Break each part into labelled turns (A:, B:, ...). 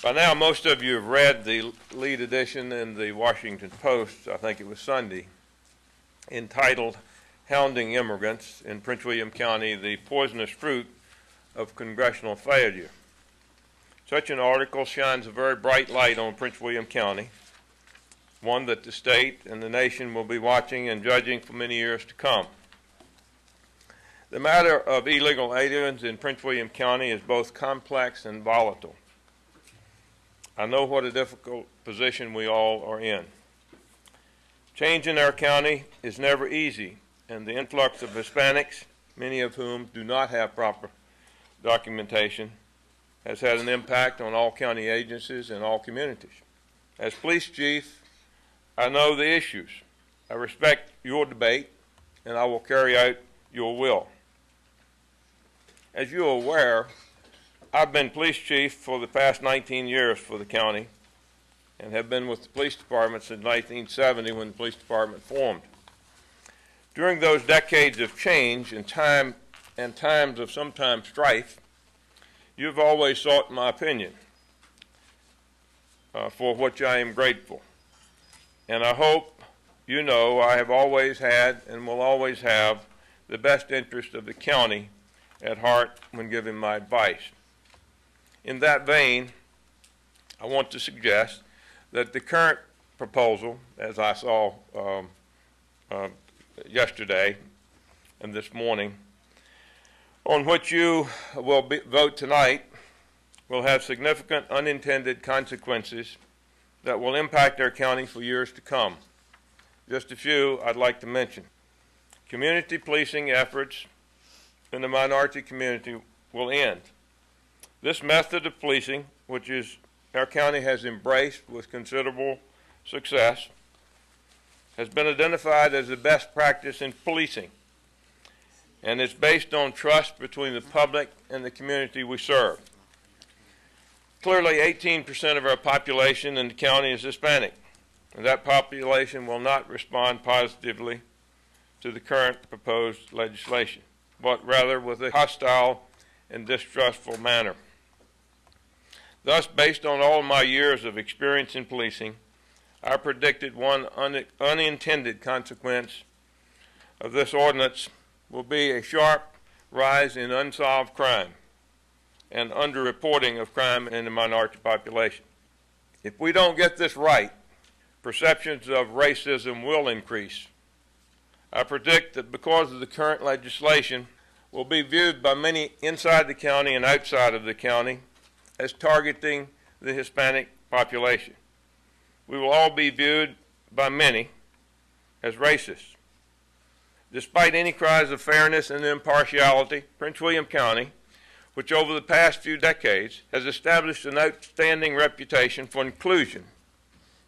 A: By now, most of you have read the lead edition in the Washington Post, I think it was Sunday, entitled Hounding Immigrants in Prince William County, the Poisonous Fruit of Congressional Failure. Such an article shines a very bright light on Prince William County, one that the state and the nation will be watching and judging for many years to come. The matter of illegal aliens in Prince William County is both complex and volatile. I know what a difficult position we all are in. Change in our county is never easy, and the influx of Hispanics, many of whom do not have proper documentation, has had an impact on all county agencies and all communities. As police chief, I know the issues. I respect your debate, and I will carry out your will. As you are aware, I've been police chief for the past 19 years for the county and have been with the police department since 1970 when the police department formed. During those decades of change and times of sometimes strife, you've always sought my opinion, for which I am grateful. And I hope you know I have always had and will always have the best interest of the county at heart when giving my advice. In that vein, I want to suggest that the current proposal, as I saw yesterday and this morning, on which you will vote tonight, will have significant unintended consequences that will impact our county for years to come. Just a few I'd like to mention. Community policing efforts in the minority community will end. This method of policing, which our county has embraced with considerable success, has been identified as the best practice in policing, and it's based on trust between the public and the community we serve. Clearly, 18% of our population in the county is Hispanic, and that population will not respond positively to the current proposed legislation, but rather with a hostile and distrustful manner. Thus, based on all my years of experience in policing, I predicted one unintended consequence of this ordinance will be a sharp rise in unsolved crime and underreporting of crime in the minority population. If we don't get this right, perceptions of racism will increase. I predict that because of the current legislation, will be viewed by many inside the county and outside of the county as targeting the Hispanic population. We will all be viewed by many as racist. Despite any cries of fairness and impartiality, Prince William County, which over the past few decades has established an outstanding reputation for inclusion,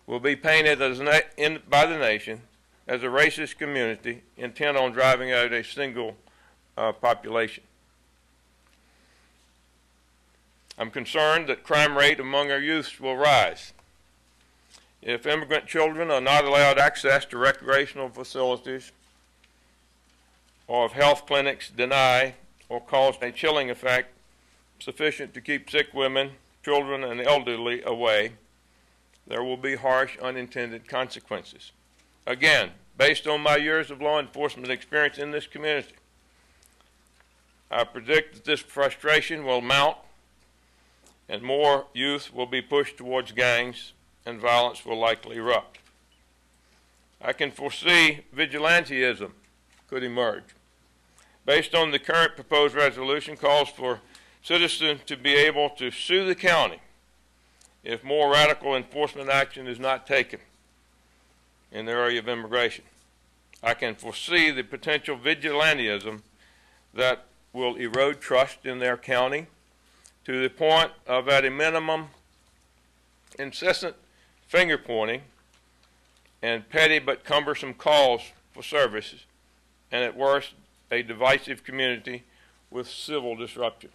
A: will be painted as by the nation as a racist community intent on driving out a single population. I'm concerned that crime rate among our youth will rise. If immigrant children are not allowed access to recreational facilities, or if health clinics deny or cause a chilling effect sufficient to keep sick women, children, and elderly away, there will be harsh unintended consequences. Again, based on my years of law enforcement experience in this community, I predict that this frustration will mount and more youth will be pushed towards gangs and violence will likely erupt. I can foresee vigilantism could emerge. Based on the current proposed resolution, calls for citizens to be able to sue the county if more radical enforcement action is not taken in the area of immigration. I can foresee the potential vigilantism that will erode trust in their county to the point of, at a minimum, incessant finger-pointing and petty but cumbersome calls for services, and at worst, a divisive community with civil disruption.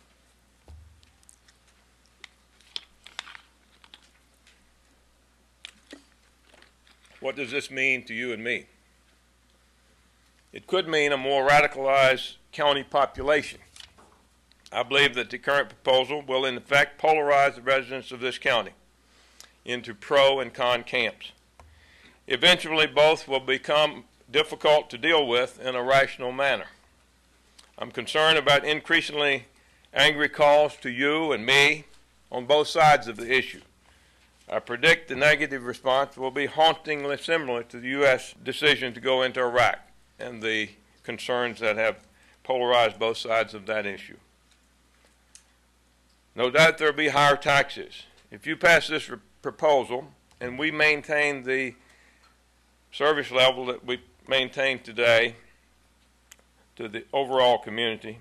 A: What does this mean to you and me? It could mean a more radicalized county population. I believe that the current proposal will in effect polarize the residents of this county into pro and con camps. Eventually, both will become difficult to deal with in a rational manner. I'm concerned about increasingly angry calls to you and me on both sides of the issue. I predict the negative response will be hauntingly similar to the U.S. decision to go into Iraq and the concerns that have polarized both sides of that issue. No doubt there will be higher taxes. If you pass this proposal and we maintain the service level that we maintain today to the overall community,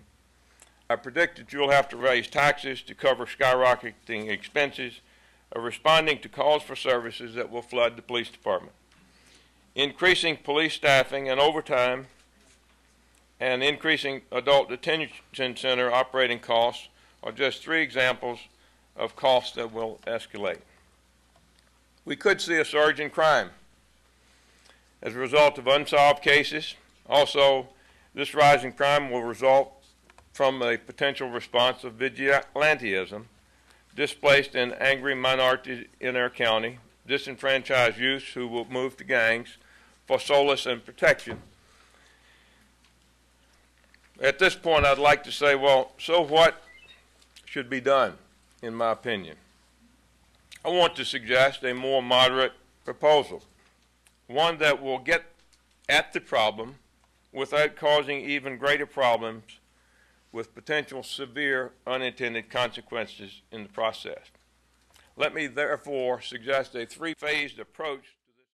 A: I predict that you'll have to raise taxes to cover skyrocketing expenses of responding to calls for services that will flood the police department. Increasing police staffing and overtime and increasing adult detention center operating costs are just three examples of costs that will escalate. We could see a surge in crime as a result of unsolved cases. Also, this rise in crime will result from a potential response of vigilantism, displaced and angry minorities in our county, disenfranchised youths who will move to gangs for solace and protection. At this point, I'd like to say, well, so what should be done, in my opinion? I want to suggest a more moderate proposal, one that will get at the problem without causing even greater problems with potential severe unintended consequences in the process. Let me therefore suggest a three-phased approach